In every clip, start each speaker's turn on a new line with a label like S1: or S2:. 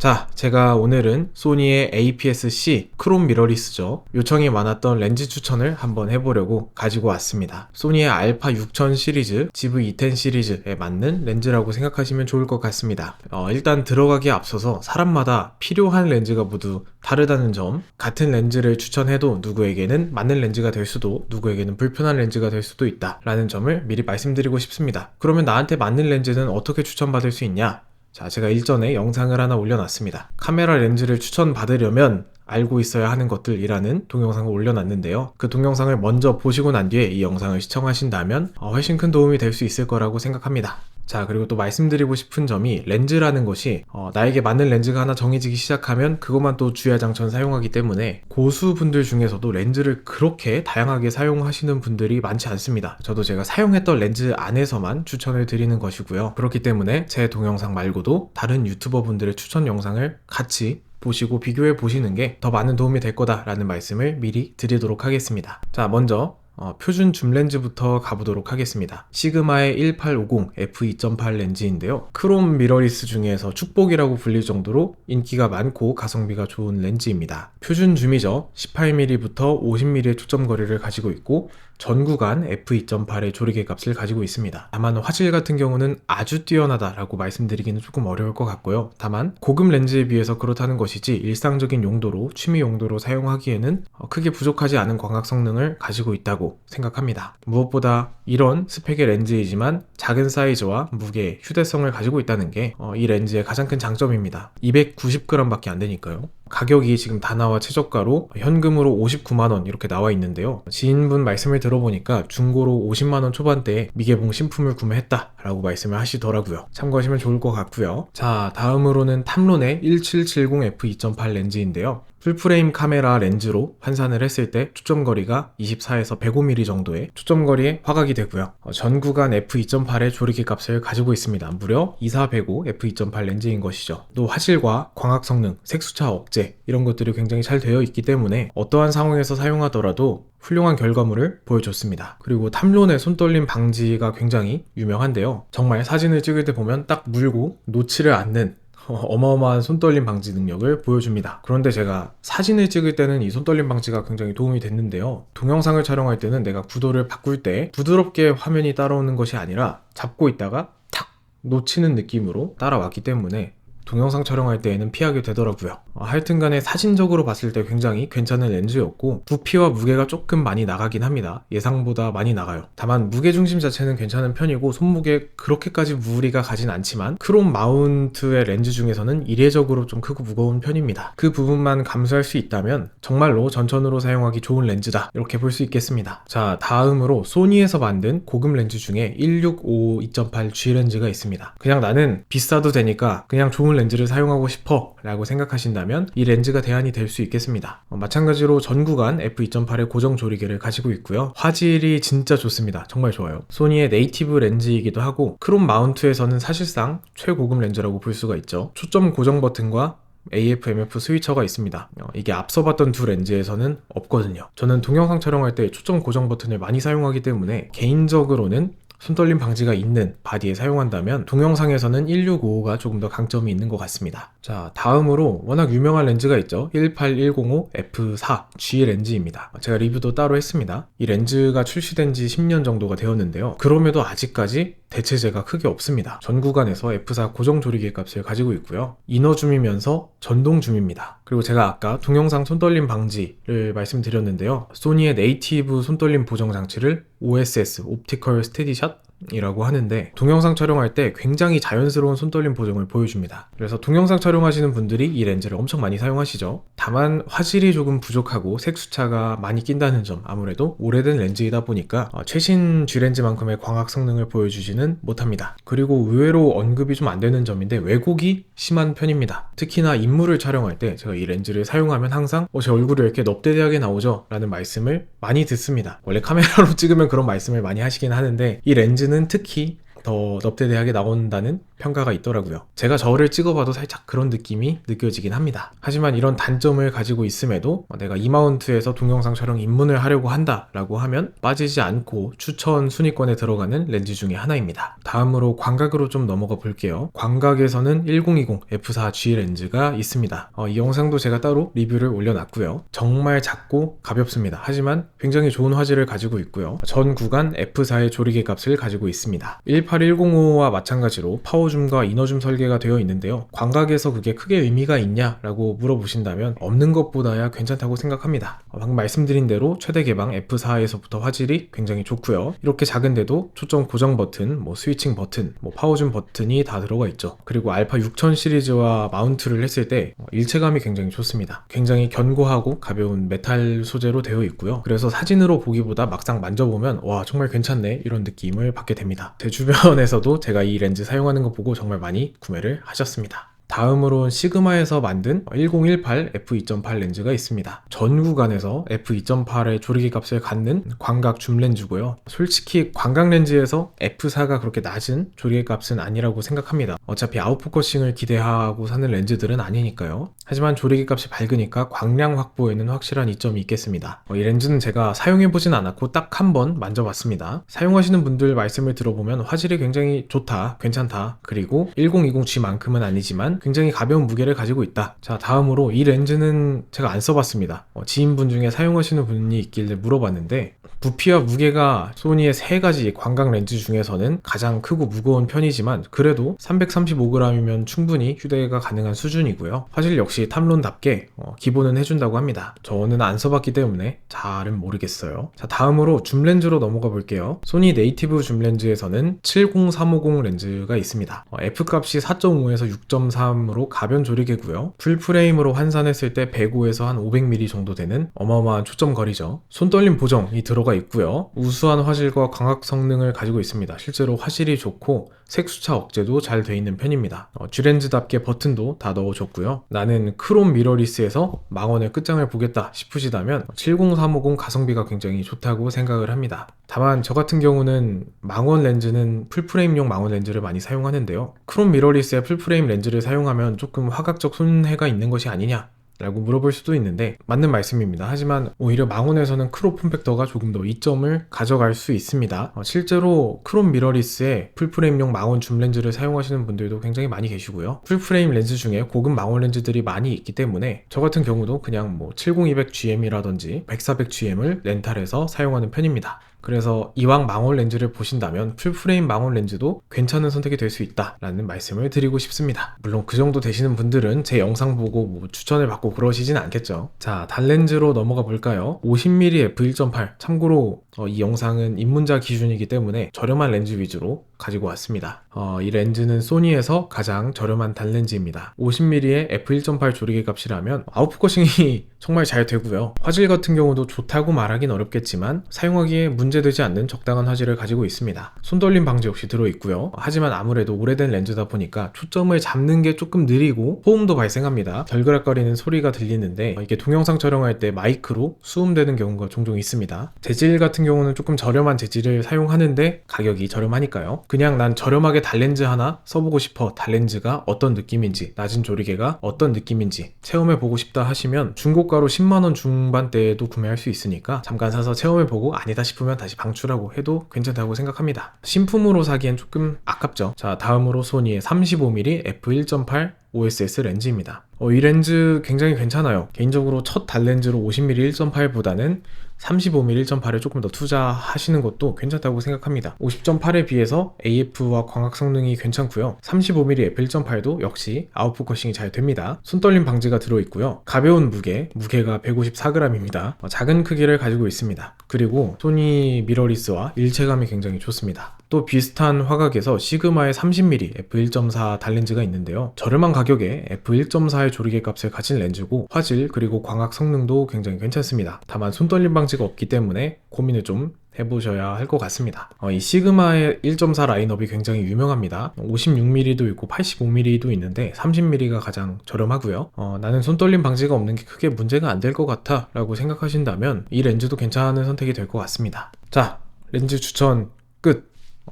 S1: 자, 제가 오늘은 소니의 APS-C 크롬 미러리스죠. 요청이 많았던 렌즈 추천을 한번 해보려고 가지고 왔습니다. 소니의 알파 6000 시리즈, GV210 시리즈에 맞는 렌즈라고 생각하시면 좋을 것 같습니다. 일단 들어가기에 앞서서 사람마다 필요한 렌즈가 모두 다르다는 점, 같은 렌즈를 추천해도 누구에게는 맞는 렌즈가 될 수도, 누구에게는 불편한 렌즈가 될 수도 있다 라는 점을 미리 말씀드리고 싶습니다. 그러면 나한테 맞는 렌즈는 어떻게 추천받을 수 있냐? 자, 제가 일전에 영상을 하나 올려놨습니다. 카메라 렌즈를 추천받으려면 알고 있어야 하는 것들이라는 동영상을 올려놨는데요. 그 동영상을 먼저 보시고 난 뒤에 이 영상을 시청하신다면 훨씬 큰 도움이 될 수 있을 거라고 생각합니다. 자, 그리고 또 말씀드리고 싶은 점이 렌즈라는 것이 나에게 맞는 렌즈가 하나 정해지기 시작하면 그것만 또 주야장천 사용하기 때문에 고수분들 중에서도 렌즈를 그렇게 다양하게 사용하시는 분들이 많지 않습니다. 저도 제가 사용했던 렌즈 안에서만 추천을 드리는 것이고요. 그렇기 때문에 제 동영상 말고도 다른 유튜버 분들의 추천 영상을 같이 보시고 비교해 보시는 게 더 많은 도움이 될 거다라는 말씀을 미리 드리도록 하겠습니다. 자, 먼저 표준 줌 렌즈부터 가보도록 하겠습니다. 시그마의 1850 f2.8 렌즈인데요. 크롬 미러리스 중에서 축복이라고 불릴 정도로 인기가 많고 가성비가 좋은 렌즈입니다. 표준 줌이죠. 18mm부터 50mm의 초점 거리를 가지고 있고 전 구간 f2.8의 조리개 값을 가지고 있습니다. 다만 화질 같은 경우는 아주 뛰어나다라고 말씀드리기는 조금 어려울 것 같고요. 다만 고급 렌즈에 비해서 그렇다는 것이지 일상적인 용도로, 취미 용도로 사용하기에는 크게 부족하지 않은 광학 성능을 가지고 있다고 생각합니다. 무엇보다 이런 스펙의 렌즈이지만 작은 사이즈와 무게, 휴대성을 가지고 있다는 게 이 렌즈의 가장 큰 장점입니다. 290g 밖에 안 되니까요. 가격이 지금 다나와 최저가로 현금으로 59만원 이렇게 나와 있는데요. 지인분 말씀을 들어보니까 중고로 50만원 초반대에 미개봉 신품을 구매했다 라고 말씀을 하시더라고요. 참고하시면 좋을 것 같고요. 자, 다음으로는 탐론의 1770 f2.8 렌즈인데요. 풀프레임 카메라 렌즈로 환산을 했을 때 초점거리가 24에서 105mm 정도의 초점거리에 화각이 되고요. 전 구간 f2.8의 조리개 값을 가지고 있습니다. 무려 2405 f2.8 렌즈인 것이죠. 또 화질과 광학 성능, 색수차 억제 이런 것들이 굉장히 잘 되어 있기 때문에 어떠한 상황에서 사용하더라도 훌륭한 결과물을 보여줬습니다. 그리고 탐론의 손떨림 방지가 굉장히 유명한데요. 정말 사진을 찍을 때 보면 딱 물고 놓지를 않는 어마어마한 손떨림 방지 능력을 보여줍니다. 그런데 제가 사진을 찍을 때는 이 손떨림 방지가 굉장히 도움이 됐는데요. 동영상을 촬영할 때는 내가 구도를 바꿀 때 부드럽게 화면이 따라오는 것이 아니라 잡고 있다가 탁 놓치는 느낌으로 따라왔기 때문에 동영상 촬영할 때에는 피하게 되더라고요. 하여튼간에 사진적으로 봤을 때 굉장히 괜찮은 렌즈였고 부피와 무게가 조금 많이 나가긴 합니다. 예상보다 많이 나가요. 다만 무게중심 자체는 괜찮은 편이고 손무게 그렇게까지 무리가 가진 않지만 크롬 마운트의 렌즈 중에서는 이례적으로 좀 크고 무거운 편입니다. 그 부분만 감수할 수 있다면 정말로 전천으로 사용하기 좋은 렌즈다 이렇게 볼 수 있겠습니다. 자, 다음으로 소니에서 만든 고급 렌즈 중에 1655 2.8 G 렌즈가 있습니다. 그냥 나는 비싸도 되니까 그냥 좋은 렌즈를 사용하고 싶어 라고 생각하신다면 이 렌즈가 대안이 될 수 있겠습니다. 마찬가지로 전 구간 f2.8의 고정 조리개를 가지고 있고요. 화질이 진짜 좋습니다. 정말 좋아요. 소니의 네이티브 렌즈이기도 하고 크롬 마운트에서는 사실상 최고급 렌즈라고 볼 수가 있죠. 초점 고정 버튼과 AF, MF 스위처가 있습니다. 이게 앞서 봤던 두 렌즈에서는 없거든요. 저는 동영상 촬영할 때 초점 고정 버튼을 많이 사용하기 때문에 개인적으로는 손떨림 방지가 있는 바디에 사용한다면 동영상에서는 1655가 조금 더 강점이 있는 것 같습니다. 자, 다음으로 워낙 유명한 렌즈가 있죠. 18105 f4 G 렌즈입니다. 제가 리뷰도 따로 했습니다. 이 렌즈가 출시된 지 10년 정도가 되었는데요. 그럼에도 아직까지 대체제가 크게 없습니다. 전 구간에서 F4 고정 조리개 값을 가지고 있고요. 이너 줌이면서 전동 줌입니다. 그리고 제가 아까 동영상 손떨림 방지를 말씀드렸는데요. 소니의 네이티브 손떨림 보정 장치를 OSS, 옵티컬 스테디샷 이라고 하는데 동영상 촬영할 때 굉장히 자연스러운 손떨림 보정을 보여줍니다. 그래서 동영상 촬영하시는 분들이 이 렌즈를 엄청 많이 사용하시죠. 다만 화질이 조금 부족하고 색수차가 많이 낀다는 점, 아무래도 오래된 렌즈이다 보니까 최신 G렌즈만큼의 광학 성능을 보여주지는 못합니다. 그리고 의외로 언급이 좀 안 되는 점인데 왜곡이 심한 편입니다. 특히나 인물을 촬영할 때 제가 이 렌즈를 사용하면 항상 제 얼굴이 왜 이렇게 넙대대하게 나오죠? 라는 말씀을 많이 듣습니다. 원래 카메라로 찍으면 그런 말씀을 많이 하시긴 하는데 이 렌즈는 특히 더 업데이트하게 나온다는 평가가 있더라고요. 제가 저를 찍어봐도 살짝 그런 느낌이 느껴지긴 합니다. 하지만 이런 단점을 가지고 있음에도 내가 이 마운트에서 동영상 촬영 입문을 하려고 한다라고 하면 빠지지 않고 추천 순위권에 들어가는 렌즈 중에 하나입니다. 다음으로 광각으로 좀 넘어가 볼게요. 광각에서는 1020 F4G 렌즈가 있습니다. 이 영상도 제가 따로 리뷰를 올려놨고요. 정말 작고 가볍습니다. 하지만 굉장히 좋은 화질을 가지고 있고요. 전 구간 F4의 조리개 값을 가지고 있습니다. 18105와 마찬가지로 파워줌과 이너줌 설계가 되어 있는데요. 광각에서 그게 크게 의미가 있냐라고 물어보신다면 없는 것보다야 괜찮다고 생각합니다. 방금 말씀드린 대로 최대 개방 F4에서부터 화질이 굉장히 좋고요. 이렇게 작은데도 초점 고정 버튼, 스위칭 버튼, 파워줌 버튼이 다 들어가 있죠. 그리고 알파 6000 시리즈와 마운트를 했을 때 일체감이 굉장히 좋습니다. 굉장히 견고하고 가벼운 메탈 소재로 되어 있고요. 그래서 사진으로 보기보다 막상 만져보면 와 정말 괜찮네 이런 느낌을 받게 됩니다. 제 주변에서도 제가 이 렌즈 사용하는 거 보고 정말 많이 구매를 하셨습니다. 다음으로 시그마에서 만든 1018 f2.8 렌즈가 있습니다. 전 구간에서 f2.8의 조리개 값을 갖는 광각 줌 렌즈고요. 솔직히 광각 렌즈에서 f4가 그렇게 낮은 조리개 값은 아니라고 생각합니다. 어차피 아웃포커싱을 기대하고 사는 렌즈들은 아니니까요. 하지만 조리개 값이 밝으니까 광량 확보에는 확실한 이점이 있겠습니다. 이 렌즈는 제가 사용해보진 않았고 딱 한 번 만져봤습니다. 사용하시는 분들 말씀을 들어보면 화질이 굉장히 좋다, 괜찮다, 그리고 1020G만큼은 아니지만 굉장히 가벼운 무게를 가지고 있다. 자, 다음으로 이 렌즈는 제가 안 써봤습니다. 지인분 중에 사용하시는 분이 있길래 물어봤는데 부피와 무게가 소니의 3가지 광각 렌즈 중에서는 가장 크고 무거운 편이지만 그래도 335g이면 충분히 휴대가 가능한 수준이고요. 화질 역시 탐론답게 기본은 해준다고 합니다. 저는 안 써봤기 때문에 잘은 모르겠어요. 자, 다음으로 줌 렌즈로 넘어가 볼게요. 소니 네이티브 줌 렌즈에서는 70350 렌즈가 있습니다. F값이 4.5에서 6.3으로 가변 조리개고요. 풀프레임으로 환산했을 때 105에서 한 500mm 정도 되는 어마어마한 초점 거리죠. 손떨림 보정이 들어가 있고요. 우수한 화질과 광학 성능을 가지고 있습니다. 실제로 화질이 좋고 색수차 억제도 잘 돼 있는 편입니다. G렌즈답게 버튼도 다 넣어줬고요. 나는 크롬 미러리스에서 망원의 끝장을 보겠다 싶으시다면 70350 가성비가 굉장히 좋다고 생각을 합니다. 다만 저 같은 경우는 망원 렌즈는 풀프레임용 망원 렌즈를 많이 사용하는데요. 크롬 미러리스의 풀프레임 렌즈를 사용하면 조금 화각적 손해가 있는 것이 아니냐 라고 물어볼 수도 있는데 맞는 말씀입니다. 하지만 오히려 망원에서는 크롭 폼팩터가 조금 더 이점을 가져갈 수 있습니다. 실제로 크롬 미러리스의 풀프레임용 망원 줌 렌즈를 사용하시는 분들도 굉장히 많이 계시고요. 풀프레임 렌즈 중에 고급 망원 렌즈들이 많이 있기 때문에 저 같은 경우도 그냥 70200GM이라든지 10400GM을 렌탈해서 사용하는 편입니다. 그래서 이왕 망원 렌즈를 보신다면 풀프레임 망원 렌즈도 괜찮은 선택이 될 수 있다라는 말씀을 드리고 싶습니다. 물론 그 정도 되시는 분들은 제 영상 보고 추천을 받고 그러시진 않겠죠. 자, 단렌즈로 넘어가 볼까요? 50mm f1.8 참고로 이 영상은 입문자 기준이기 때문에 저렴한 렌즈 위주로 가지고 왔습니다. 이 렌즈는 소니에서 가장 저렴한 단렌즈입니다. 50mm의 f1.8 조리개 값이라면 아웃포커싱이 정말 잘 되고요. 화질 같은 경우도 좋다고 말하긴 어렵겠지만 사용하기에 문제되지 않는 적당한 화질을 가지고 있습니다. 손떨림 방지 역시 들어있고요. 하지만 아무래도 오래된 렌즈다 보니까 초점을 잡는 게 조금 느리고 소음도 발생합니다. 덜그락거리는 소리가 들리는데 이게 동영상 촬영할 때 마이크로 수음되는 경우가 종종 있습니다. 재질 같은 경우는 조금 저렴한 재질을 사용하는데 가격이 저렴하니까요. 그냥 난 저렴하게 단렌즈 하나 써보고 싶어, 단렌즈가 어떤 느낌인지, 낮은 조리개가 어떤 느낌인지 체험해보고 싶다 하시면 중고가로 10만원 중반대에도 구매할 수 있으니까 잠깐 사서 체험해보고 아니다 싶으면 다시 방출하고 해도 괜찮다고 생각합니다. 신품으로 사기엔 조금 아깝죠. 자, 다음으로 소니의 35mm f1.8 OSS 렌즈입니다. 이 렌즈 굉장히 괜찮아요. 개인적으로 첫 단렌즈로 50mm 1.8보다는 35mm 1.8에 조금 더 투자하시는 것도 괜찮다고 생각합니다. 50.8에 비해서 AF와 광학 성능이 괜찮고요. 35mm f1.8도 역시 아웃포커싱이 잘 됩니다. 손떨림 방지가 들어있고요. 가벼운 무게가 154g입니다. 작은 크기를 가지고 있습니다. 그리고 소니 미러리스와 일체감이 굉장히 좋습니다. 또 비슷한 화각에서 시그마의 30mm f1.4 단렌즈가 있는데요. 저렴한 가격에 f1.4의 조리개 값을 가진 렌즈고 화질 그리고 광학 성능도 굉장히 괜찮습니다. 다만 손떨림 방지가 없기 때문에 고민을 좀 해보셔야 할 것 같습니다. 이 시그마의 1.4 라인업이 굉장히 유명합니다. 56mm도 있고 85mm도 있는데 30mm가 가장 저렴하고요. 나는 손떨림 방지가 없는 게 크게 문제가 안 될 것 같아 라고 생각하신다면 이 렌즈도 괜찮은 선택이 될 것 같습니다. 자, 렌즈 추천 끝!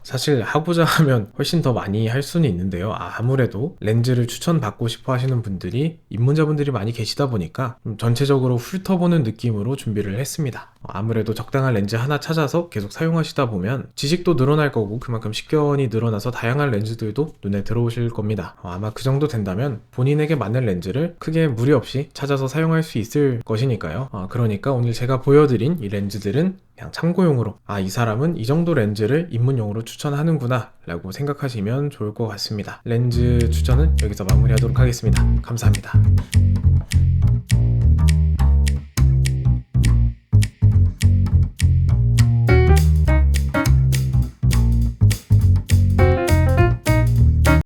S1: 사실 하고자 하면 훨씬 더 많이 할 수는 있는데요. 아무래도 렌즈를 추천받고 싶어 하시는 분들이 입문자분들이 많이 계시다 보니까 전체적으로 훑어보는 느낌으로 준비를 했습니다. 아무래도 적당한 렌즈 하나 찾아서 계속 사용하시다 보면 지식도 늘어날 거고 그만큼 식견이 늘어나서 다양한 렌즈들도 눈에 들어오실 겁니다. 아마 그 정도 된다면 본인에게 맞는 렌즈를 크게 무리 없이 찾아서 사용할 수 있을 것이니까요. 그러니까 오늘 제가 보여드린 이 렌즈들은 그냥 참고용으로 이 사람은 이 정도 렌즈를 입문용으로 추천하는구나 라고 생각하시면 좋을 것 같습니다. 렌즈 추천은 여기서 마무리하도록 하겠습니다. 감사합니다.